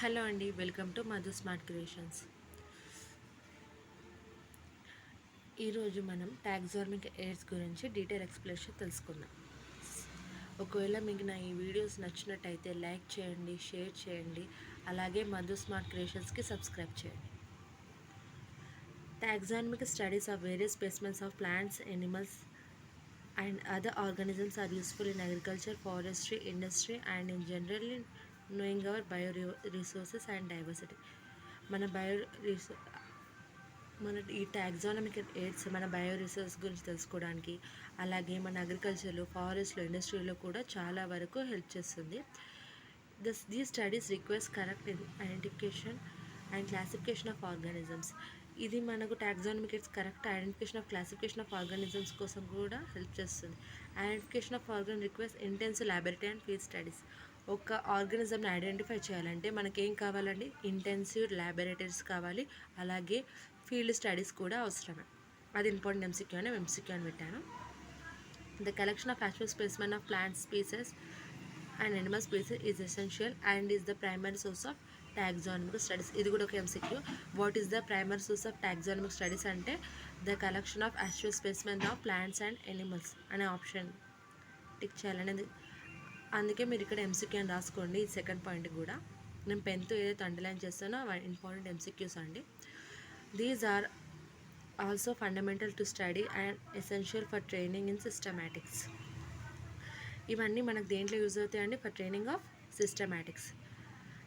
Hello అండి, welcome to Madhu smart creations. ఈరోజు మనం టాక్సానమిక్ ఎయిడ్స్ గురించి డీటెయిల్ ఎక్స్ప్లెనేషన్ తెలుసుకుందాం. ఒకవేళ మీకు నా ఈ వీడియోస్ నచ్చినట్టయితే లైక్ చేయండి, షేర్ చేయండి, అలాగే మధు స్మార్ట్ క్రియేషన్స్కి సబ్స్క్రైబ్ చేయండి. Taxonomic studies of various specimens of plants, animals, and other organisms are useful in agriculture, forestry, industry, and in general in knowing our bioresources and diversity. మన మన ఈ taxonomic AIDS మన bio resource గురించి తెలుసుకోవడానికి, అలాగే మన అగ్రికల్చర్లో, ఫారెస్ట్లో, ఇండస్ట్రీలో కూడా చాలా వరకు హెల్ప్ చేస్తుంది. These studies request correct identification and classification of organisms. ఇది మనకు taxonomic AIDS correct identification of classification of organisms కోసం కూడా హెల్ప్ చేస్తుంది. Identification of organ request intensive laboratory and field studies. ఒక ఆర్గానిజంని ఐడెంటిఫై చేయాలంటే మనకేం కావాలండి? ఇంటెన్సివ్ ల్యాబొరేటరీస్ కావాలి, అలాగే ఫీల్డ్ స్టడీస్ కూడా అవసరమే. అది ఇంపార్టెంట్ ఎంసీక్యూ అని పెట్టాను. The collection of actual specimen of plant species and animal species is essential and is the primary source of taxonomic studies. ఇది కూడా ఒక MCQ. What is the primary source of taxonomic studies అంటే the collection of actual specimen of plants and animals అనే option tick చేయాలనేది. అందుకే మీరు ఇక్కడ MCQ అని రాసుకోండి. ఈ సెకండ్ పాయింట్ కూడా నేను పెన్తో ఏదైతే అండర్లైన్ చేస్తానో ఇంపార్టెంట్ ఎంసీక్యూస్ అండి. These are also fundamental to study and essential for training in systematics. ఇవన్నీ మనకు దేంట్లో యూజ్ అవుతాయండి? For training of systematics.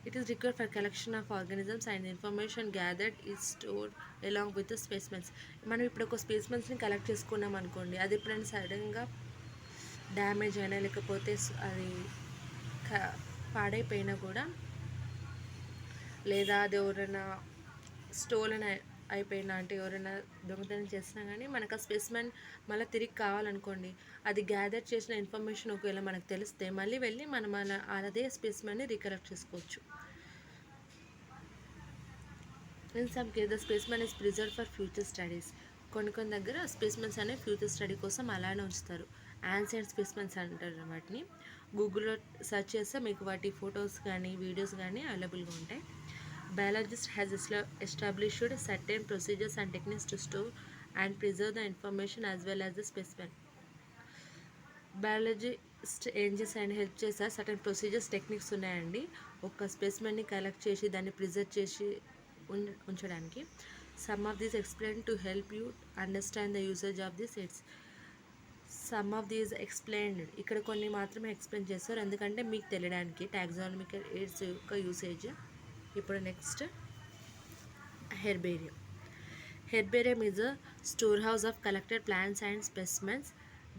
It is required for collection of organisms and information gathered is stored along with the specimens. మనం ఇప్పుడు ఒక స్పెసిమెన్స్ని collect చేసుకున్నాం అనుకోండి, అది ఎప్పుడైనా సడన్గా డ్యామేజ్ అయినా లేకపోతే అది పాడైపోయినా కూడా, లేదా అది ఎవరైనా స్టోలన్ అయిపోయినా, అంటే ఎవరైనా దొంగతనం చేసినా కానీ మనకు ఆ స్పెసిమెన్ మళ్ళీ తిరిగి కావాలనుకోండి, అది గ్యాదర్ చేసిన ఇన్ఫర్మేషన్ ఒకవేళ మనకు తెలిస్తే మళ్ళీ వెళ్ళి మనం అదే స్పెసిమెన్ని రీకలెక్ట్ చేసుకోవచ్చు. In some case the specimen is preserve for future studies. కొన్ని దగ్గర స్పెసిమెన్స్ అనేవి ఫ్యూచర్ స్టడీ కోసం అలానే ఉంచుతారు. యాన్సియంట్ స్పెసిమెన్స్ అంటారు వాటిని. గూగుల్లో సెర్చ్ చేస్తే మీకు వాటి ఫొటోస్ కానీ వీడియోస్ కానీ అవైలబుల్గా ఉంటాయి. Biologist has established certain procedures and techniques to store and preserve the information as well as the specimen. Biologist ఏం చేస్తారని హెల్ప్ చేస్తారు. సర్టన్ ప్రొసీజర్స్, టెక్నిక్స్ ఉన్నాయండి ఒక స్పెసిమెన్ని కలెక్ట్ చేసి దాన్ని ప్రిజర్వ్ చేసి ఉంచడానికి. Some of these explain to help you understand the usage of this AIDS. Some of these explained, ఇక్కడ కొన్ని మాత్రమే ఎక్స్ప్లెయిన్ చేస్తారు ఎందుకంటే మీకు తెలియడానికి టాక్సానమిక్ ఎయిడ్స్ యొక్క యూసేజ్. ఇప్పుడు next herbarium. Herbarium is a storehouse of collected plants and specimens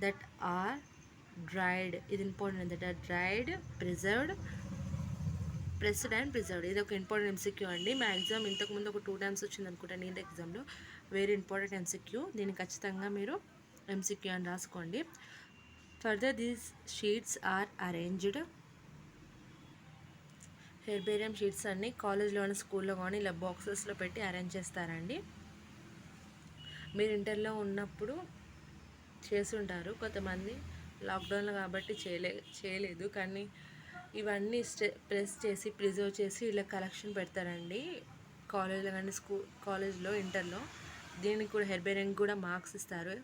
that are dried. ఇది important, that are dried, pressed and preserved. ఇది ఒక ఇంపార్టెంట్ ఎంసీక్యూ అండి. మ్యాక్సిమం ఇంతకుముందు ఒక 2 times వచ్చింది అనుకుంటా నీట్ ఎగ్జామ్లో. Very important MCQ. దీన్ని ఖచ్చితంగా మీరు ఎంసీక్యూ అని రాసుకోండి. Further these sheets are arranged. Herbarium sheets అన్నీ కాలేజ్లో కానీ స్కూల్లో కానీ ఇలా బాక్సెస్లో పెట్టి అరేంజ్ చేస్తారండి. మీరు ఇంటర్లో ఉన్నప్పుడు చేస్తుంటారు, కొంతమంది లాక్డౌన్లో కాబట్టి చేయలేదు, కానీ ఇవన్నీ ప్రెస్ చేసి ప్రిజర్వ్ చేసి ఇలా కలెక్షన్ పెడతారండి కాలేజ్లో కానీ కాలేజ్లో ఇంటర్లో. దీనికి కూడా హెర్బేరియం కూడా మార్క్స్ ఇస్తారు.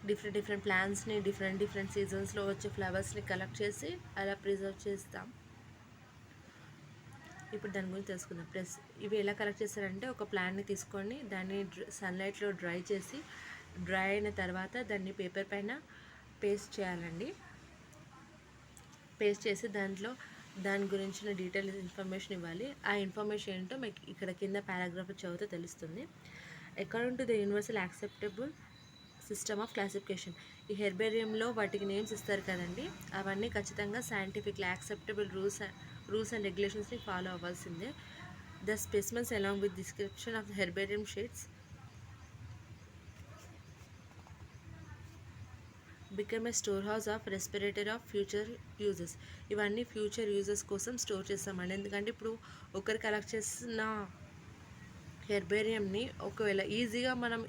డిఫరెంట్ ప్లాంట్స్ని డిఫరెంట్ సీజన్స్లో వచ్చే ఫ్లవర్స్ని కలెక్ట్ చేసి అలా ప్రిజర్వ్ చేస్తాం. ఇప్పుడు దాని గురించి తెలుసుకుందాం. ఇవి ఎలా కలెక్ట్ చేస్తారంటే, ఒక ప్లాంట్ని తీసుకొని దాన్ని సన్లైట్లో డ్రై అయిన తర్వాత దాన్ని పేపర్ పైన పేస్ట్ చేయాలండి. పేస్ట్ చేసి దాని గురించిన డీటెయిల్ ఇన్ఫర్మేషన్ ఇవ్వాలి. ఆ ఇన్ఫర్మేషన్ ఏంటో మీకు ఇక్కడ కింద పారాగ్రాఫ్ చదివితే తెలుస్తుంది. According to the universal acceptable system of classification. ఈ హెర్బేరియంలో వాటికి నేమ్స్ ఇస్తారు కదండి, అవన్నీ ఖచ్చితంగా సైంటిఫిక్లీ యాక్సెప్టబుల్ రూల్స్ అండ్ రెగ్యులేషన్స్ని ఫాలో అవ్వాల్సిందే. The specimens along with description of the herbarium sheets become a store house of respirator of future uses. ఇవన్నీ ఫ్యూచర్ యూజెస్ కోసం స్టోర్ చేస్తామండి. ఎందుకంటే ఇప్పుడు ఒకరు కలెక్ట్ చేసిన హెర్బేరియంని ఒకవేళ ఈజీగా మనం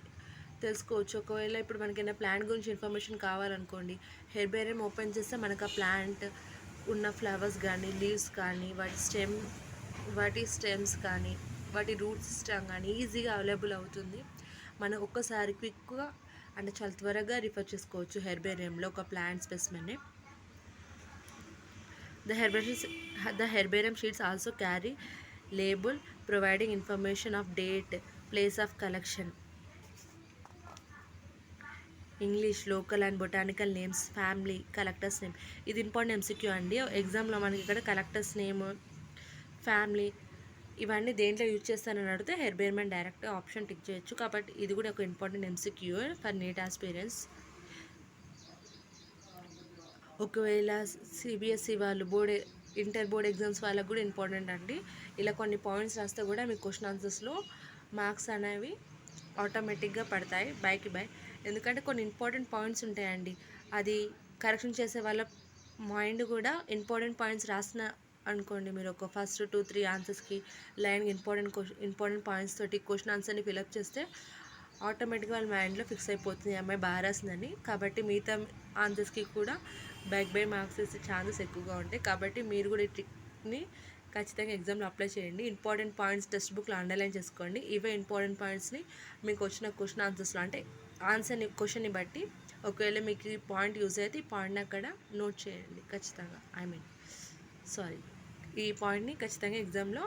తెలుసుకోవచ్చు. ఒకవేళ ఇప్పుడు మనకైనా ప్లాంట్ గురించి ఇన్ఫర్మేషన్ కావాలనుకోండి, హెర్బేరియం ఓపెన్ చేస్తే మనకు ఆ ప్లాంట్ ఉన్న ఫ్లవర్స్ కానీ, లీవ్స్ కానీ, వాటి స్టెమ్స్ కానీ, వాటి రూట్ సిస్టమ్ కానీ ఈజీగా అవైలబుల్ అవుతుంది. మనం ఒక్కసారి క్విక్గా అంటే చాలా త్వరగా రిఫర్ చేసుకోవచ్చు హెర్బేరియంలో ఒక plant స్పెసిమెన్ని. The herbarium sheets also carry label providing information of date, place of collection, English, local and botanical names, family, collectors name. ఇది ఇంపార్టెంట్ ఎంసీక్యూ అండి. ఎగ్జామ్లో మనకి ఇక్కడ కలెక్టర్స్ నేమ్, ఫ్యామిలీ ఇవన్నీ దేంట్లో యూజ్ చేస్తానని అడిగితే హెర్బేరియం డైరెక్ట్ ఆప్షన్ టిక్ చేయొచ్చు. కాబట్టి ఇది కూడా ఒక important MCQ for NEET aspirants. ఒకవేళ సిబిఎస్ఈ వాళ్ళు ఇంటర్ బోర్డ్ ఎగ్జామ్స్ వాళ్ళకు కూడా ఇంపార్టెంట్ అండి. ఇలా కొన్ని పాయింట్స్ రాస్తే కూడా మీ క్వశ్చన్ ఆన్సర్స్లో మార్క్స్ అనేవి ఆటోమేటిక్గా పడతాయి బై. ఎందుకంటే కొన్ని ఇంపార్టెంట్ పాయింట్స్ ఉంటాయండి. అది కరెక్షన్ చేసే వాళ్ళ మైండ్ కూడా ఇంపార్టెంట్ పాయింట్స్ రాసిన అనుకోండి, మీరు ఒక ఫస్ట్ 2-3 ఆన్సర్స్కి లైన్ ఇంపార్టెంట్ పాయింట్స్ తోటి క్వశ్చన్ ఆన్సర్ని ఫిలప్ చేస్తే ఆటోమేటిక్గా వాళ్ళ మైండ్లో ఫిక్స్ అయిపోతుంది అమ్మాయి బాగా రాసిందని. కాబట్టి మిగతా ఆన్సర్స్కి కూడా బై మార్క్స్ వేసే ఛాన్సెస్ ఎక్కువగా ఉంటాయి. కాబట్టి మీరు కూడా ఈ ట్రిక్ని ఖచ్చితంగా ఎగ్జామ్లో అప్లై చేయండి. ఇంపార్టెంట్ పాయింట్స్ టెక్స్ట్ బుక్లో అండర్లైన్ చేసుకోండి. ఇవే ఇంపార్టెంట్ పాయింట్స్ని మీకు వచ్చిన క్వశ్చన్ ఆన్సర్స్లో అంటే క్వశ్చన్ని బట్టి ఒకవేళ మీకు ఈ పాయింట్ యూజ్ అయితే ఈ పాయింట్ని అక్కడ నోట్ చేయండి ఖచ్చితంగా. ఈ పాయింట్ని ఖచ్చితంగా ఎగ్జామ్లో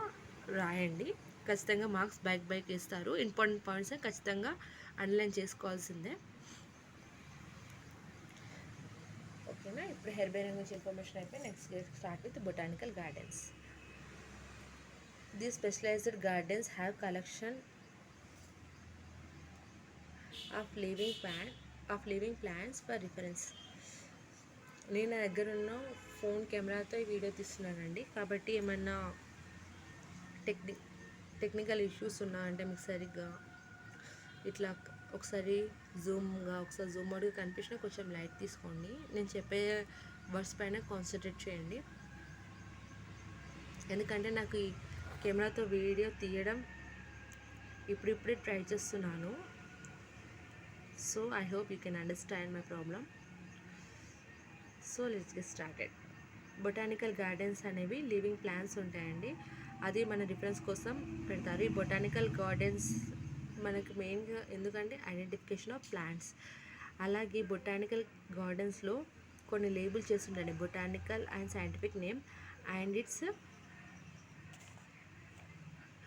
రాయండి. ఖచ్చితంగా మార్క్స్ బైక్ వేస్తారు. ఇంపార్టెంట్ పాయింట్స్ ఖచ్చితంగా అండర్లైన్ చేసుకోవాల్సిందే. ఓకేనా? ఇప్పుడు హెర్బేరియం గురించి ఇన్ఫర్మేషన్ అయిపోయి next start with botanical gardens. These specialized gardens have collection of living plants for reference. నేను నా దగ్గర ఉన్న ఫోన్ కెమెరాతో ఈ వీడియో తీస్తున్నానండి. కాబట్టి ఏమన్నా టెక్నికల్ ఇష్యూస్ ఉన్నా అంటే మీకు సరిగ్గా ఇట్లా ఒకసారి జూమ్ అవుట్గా కనిపించినా కొంచెం లైట్ తీసుకోండి. నేను చెప్పే వర్డ్స్ పైన కాన్సన్ట్రేట్ చేయండి. ఎందుకంటే నాకు ఈ కెమెరాతో వీడియో తీయడం ఇప్పుడిప్పుడే ట్రై చేస్తున్నాను. So I hope you can understand my problem. So let's get started. Botanical gardens అనేవి లివింగ్ ప్లాంట్స్ ఉంటాయండి. అది మన రిఫరెన్స్ కోసం పెడతారు. ఈ బొటానికల్ గార్డెన్స్ మనకు మెయిన్గా ఎందుకంటే ఐడెంటిఫికేషన్ ఆఫ్ ప్లాంట్స్. అలాగే బొటానికల్ గార్డెన్స్లో కొన్ని లేబుల్ చేస్తుంటాయండి. Botanical and scientific name and its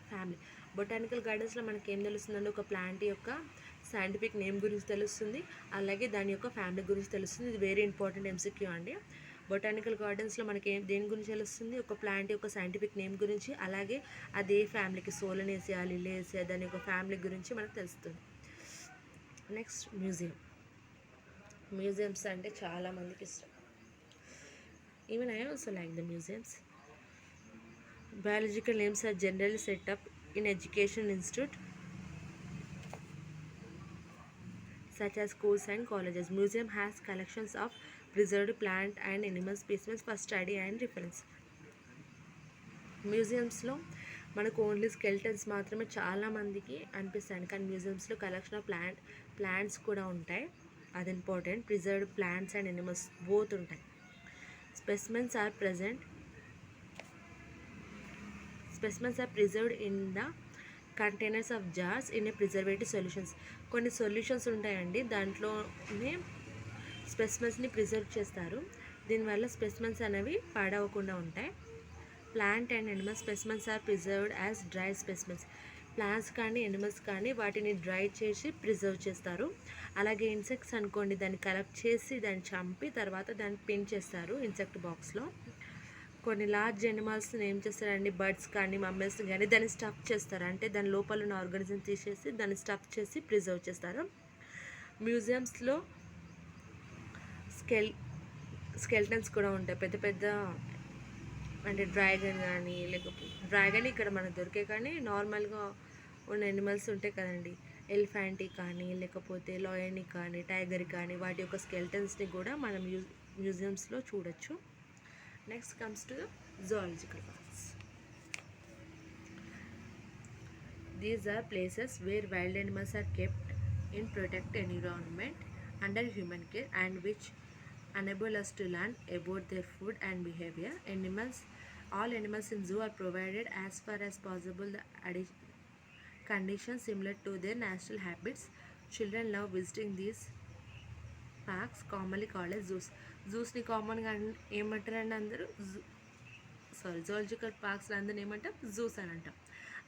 family. Botanical గార్డెన్స్లో మనకి ఏం తెలుస్తుందంటే ఒక ప్లాంట్ యొక్క సైంటిఫిక్ నేమ్ గురించి తెలుస్తుంది, అలాగే దాని యొక్క ఫ్యామిలీ గురించి తెలుస్తుంది. ఇది వెరీ ఇంపార్టెంట్ ఎంసీక్యూ అండి. బొటానికల్ గార్డెన్స్లో మనకి దేని గురించి తెలుస్తుంది? ఒక ప్లాంట్ యొక్క సైంటిఫిక్ నేమ్ గురించి, అలాగే అదే ఫ్యామిలీకి సోలనేసియా, లిలేసియా దాని యొక్క ఫ్యామిలీ గురించి మనకు తెలుస్తుంది. నెక్స్ట్ మ్యూజియంస్ అంటే చాలామందికి ఇష్టం. Even I also like the museums. Biological names are generally set up in education institute such as schools and colleges. Museum has collections of preserved plant and animal specimens for study and reference. మ్యూజియంస్లో మనకు only skeletons మాత్రమే చాలామందికి అనిపిస్తాయి, కానీ మ్యూజియంస్లో collection of plants కూడా ఉంటాయి. అది important. Preserved plants and animals both ఉంటాయి. Specimens are preserved in the containers of jars in a preservative solutions. కొన్ని సొల్యూషన్స్ ఉంటాయండి, దాంట్లోనే స్పెసిమెన్స్ని ప్రిజర్వ్ చేస్తారు. దీనివల్ల స్పెసిమెన్స్ అనేవి పాడవకుండా ఉంటాయి. Plant and animal specimens are preserved as dry specimens. Plants కానీ ఎనిమల్స్ కానీ వాటిని డ్రై చేసి ప్రిజర్వ్ చేస్తారు. అలాగే ఇన్సెక్ట్స్ అనుకోండి, దాన్ని కలెక్ట్ చేసి దాన్ని చంపి తర్వాత దాన్ని పిన్ చేస్తారు ఇన్సెక్ట్ బాక్స్లో. కొన్ని లార్జ్ ఎనిమల్స్ని ఏం చేస్తారండి, బర్డ్స్ కానీ మమ్మల్స్ కానీ దాన్ని స్టఫ్ చేస్తారు. అంటే దాని లోపల ఉన్న ఆర్గానిజం తీసేసి దాన్ని స్టఫ్ చేసి ప్రిజర్వ్ చేస్తారు. మ్యూజియంస్లో స్కెల్టన్స్ కూడా ఉంటాయి. పెద్ద పెద్ద అంటే డ్రాగన్ కానీ, లేకపోతే డ్రాగన్ ఇక్కడ మనకు దొరికే కానీ నార్మల్గా ఉన్న ఎనిమల్స్ ఉంటాయి కదండి, ఎలిఫెంట్ కానీ లేకపోతే లయన్ కానీ టైగర్ కానీ వాటి యొక్క స్కెల్టన్స్ని కూడా మనం మ్యూజియంస్లో చూడొచ్చు. Next comes to the zoological parks. These are places where wild animals are kept in protected environment under human care and which enable us to learn about their food and behavior. All animals in zoo are provided as far as possible the conditions similar to their natural habits. Children love visiting these parks, commonly called as zoos. జూస్ని కామన్గా ఏమంటారండి అందరూ zoological పార్క్స్లో అందరూ ఏమంటాం juice అని అంటాం.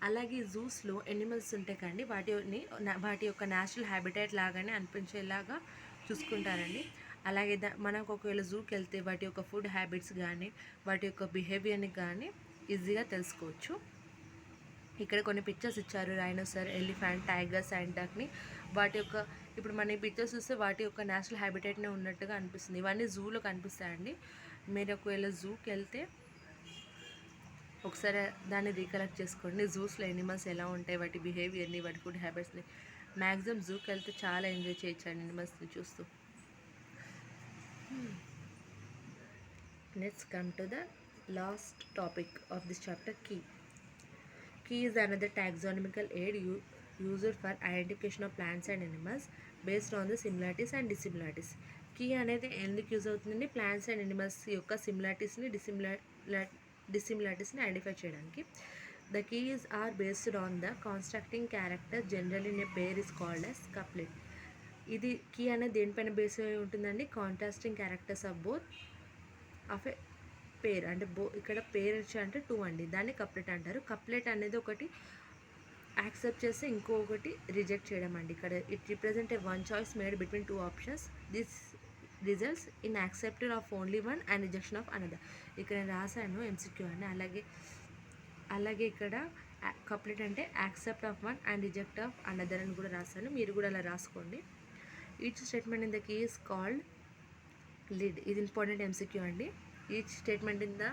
అలాగే జూస్లో animals ఉంటాయి కండి, వాటి యొక్క న్యాచురల్ హ్యాబిటేట్ లాగానే అనిపించేలాగా చూసుకుంటారండి. అలాగే మనకు ఒకవేళ జూకి వెళ్తే వాటి యొక్క ఫుడ్ హ్యాబిట్స్ కానీ వాటి యొక్క బిహేవియర్ని కానీ ఈజీగా తెలుసుకోవచ్చు. ఇక్కడ కొన్ని పిక్చర్స్ ఇచ్చారు, రైనోసర్, ఎలిఫెంట్, టైగర్, శాంటాక్ని. వాటి యొక్క ఇప్పుడు మన ఈ పిక్చర్స్ చూస్తే వాటి యొక్క నేచురల్ హ్యాబిటేట్నే ఉన్నట్టుగా అనిపిస్తుంది. ఇవన్నీ జూలో కనిపిస్తాయండి. మీరు ఒకవేళ జూకి వెళ్తే ఒకసారి దాన్ని రీకలెక్ట్ చేసుకోండి. జూస్లో ఎనిమల్స్ ఎలా ఉంటాయి, వాటి బిహేవియర్ని, వాటి ఫుడ్ హ్యాబిట్స్ని. మ్యాక్సిమం జూకి వెళ్తే చాలా ఎంజాయ్ చేయొచ్చండి ఎనిమల్స్ని చూస్తూ. Let's come to the last topic of this chapter, key. Key is another taxonomical aid used for identification of plants and animals based on the similarities and dissimilarities. Key అనేది ఎందుకు use అవుతుందండి? Plants and animals యొక్క సిమిలారిటీస్ని డిసిమిలారిటీస్ని identify చేయడానికి. The keys are based on the constructing character general in a pair is called as couplet. ఇది key అనేది దేనిపైన బేస్ అయి ఉంటుందండి? Contrasting characters of both of a pair. అంటే ఇక్కడ పేర్ వచ్చి అంటే 2 అండి, దాన్ని కప్లెట్ అంటారు. కప్లెట్ అనేది ఒకటి యాక్సెప్ట్ చేస్తే ఇంకొకటి రిజెక్ట్ చేయడం అండి. ఇక్కడ it represent a one choice made between 2 options. This results in accepted of only one and rejection of another. ఇక్కడ నేను రాశాను ఎంసీక్యూ అని. అలాగే ఇక్కడ కప్లెట్ అంటే accept of one and reject of another అని కూడా రాశాను. మీరు కూడా అలా రాసుకోండి. Each statement in the key is called lead. ఇది ఇంపార్టెంట్ ఎంసీక్యూ అండి. Each statement in the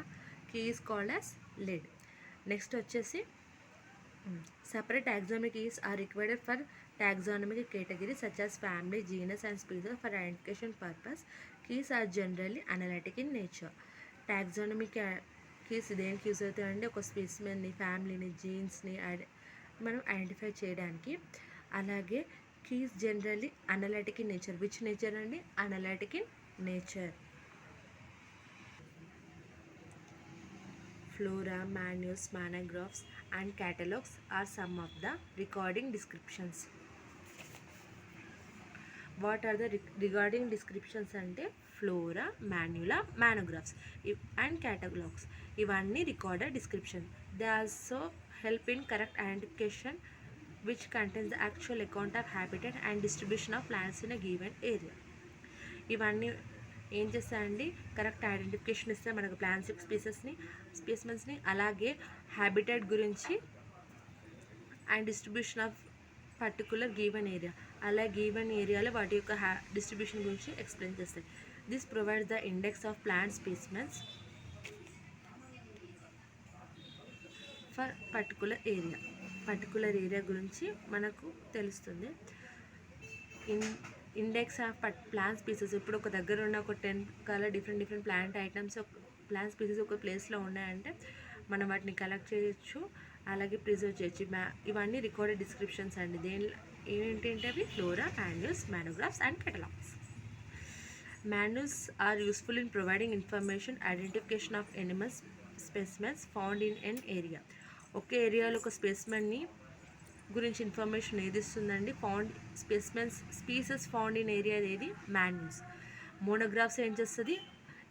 key is called as lead. Next వచ్చేసి separate taxonomic keys are required for taxonomic categories such as family, genus and species for identification purpose. Keys are generally analytic in nature. Taxonomic keys దేనికి use అవుతాయండి? ఒక స్పెసిమెన్ని, ఫ్యామిలీని, జీన్స్ని మనం identify చేయడానికి. అలాగే keys generally analytic in nature. Which nature అండి? Analytic in nature. Flora, manuals, monographs and catalogs are some of the recording descriptions. What are the recording descriptions అంటే ఫ్లోరా, మాన్యులా, మానోగ్రాఫ్స్ అండ్ క్యాటలాగ్స్. ఇవన్నీ recorded description. They also help in correct identification which contains the actual account of habitat and distribution of plants in a given area. ఇవన్నీ ఏం చేస్తాయండి? Correct identification ఇస్తే మనకు plants స్పీసెస్ని, అలాగే habitat గురించి and distribution of particular given area, అలా given ఏరియాలో వాటి యొక్క డిస్ట్రిబ్యూషన్ గురించి ఎక్స్ప్లెయిన్ చేస్తాయి. This provides the index of plant specimens for particular area గురించి మనకు తెలుస్తుంది. Index of plant species. ఇప్పుడు ఒక దగ్గర ఉన్న ఒక 10 different plant items, plant species ఒక ప్లేస్లో ఉన్నాయంటే మనం వాటిని కలెక్ట్ చేయొచ్చు, అలాగే ప్రిజర్వ్ చేయొచ్చు. ఇవన్నీ రికార్డెడ్ డిస్క్రిప్షన్స్ అండి. ఏంటంటే అవి flora, manuals, monographs and catalogues. Manuals are useful in providing information identification of animals specimens found in an area. ఒకే ఏరియాలో ఒక స్పెసిమెన్ని గురించి ఇన్ఫర్మేషన్ ఏది ఇస్తుందండి? స్పీసెస్ ఫౌండ్ ఇన్ ఏరియా ఏది? మాన్యుల్స్. మోనోగ్రాఫ్స్ ఏం చేస్తుంది?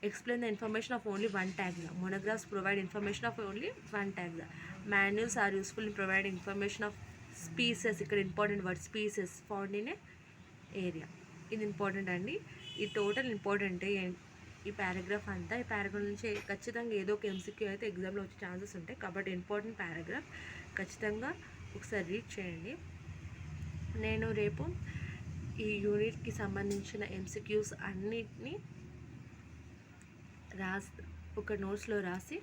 Explain the information of only one ట్యాగ్లా. Monographs provide information of only one ట్యాగ్లా. Manuals are useful in providing information of species. ఇక్కడ important word species found in a area. ఇది important అండి. ఈ total important ఈ paragraph అంతా. ఈ paragraph నుంచి ఖచ్చితంగా ఏదో ఒక ఎంసీక్యూ అయితే ఎగ్జామ్లో వచ్చే ఛాన్సెస్ ఉంటాయి. కాబట్టి ఇంపార్టెంట్ పారాగ్రాఫ్ ఖచ్చితంగా ఒకసారి రీడ్ చేయండి. నేను రేపు ఈ యూనిట్కి సంబంధించిన ఎంసీక్యూస్ అన్నిటినీ ఒక నోట్స్లో రాసి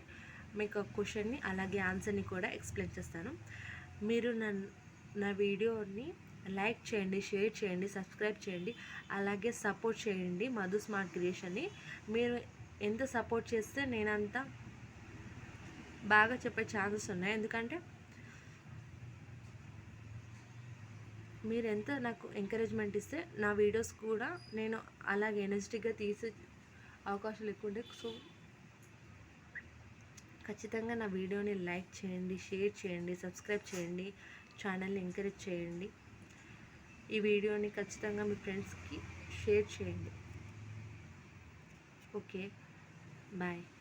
మీకు ఒక క్వశ్చన్ని అలాగే ఆన్సర్ని కూడా ఎక్స్ప్లెయిన్ చేస్తాను. మీరు నా వీడియోని లైక్ చేయండి, షేర్ చేయండి, సబ్స్క్రైబ్ చేయండి, అలాగే సపోర్ట్ చేయండి మధు స్మార్ట్ క్రియేషన్ని. మీరు ఎంత సపోర్ట్ చేస్తే నేనంత బాగా చెప్పే ఛాన్సెస్ ఉన్నాయి. ఎందుకంటే మీరు ఎంత నాకు ఎంకరేజ్మెంట్ ఇస్తే నా వీడియోస్ కూడా నేను అలాగే ఎనర్జెటిక్గా తీసి అవకాశాలు ఎక్కువ ఉంటాయి. సో ఖచ్చితంగా నా వీడియోని లైక్ చేయండి, షేర్ చేయండి, సబ్స్క్రైబ్ చేయండి, ఛానల్ని ఎంకరేజ్ చేయండి. ఈ వీడియోని ఖచ్చితంగా మీ ఫ్రెండ్స్కి షేర్ చేయండి. Okay, bye.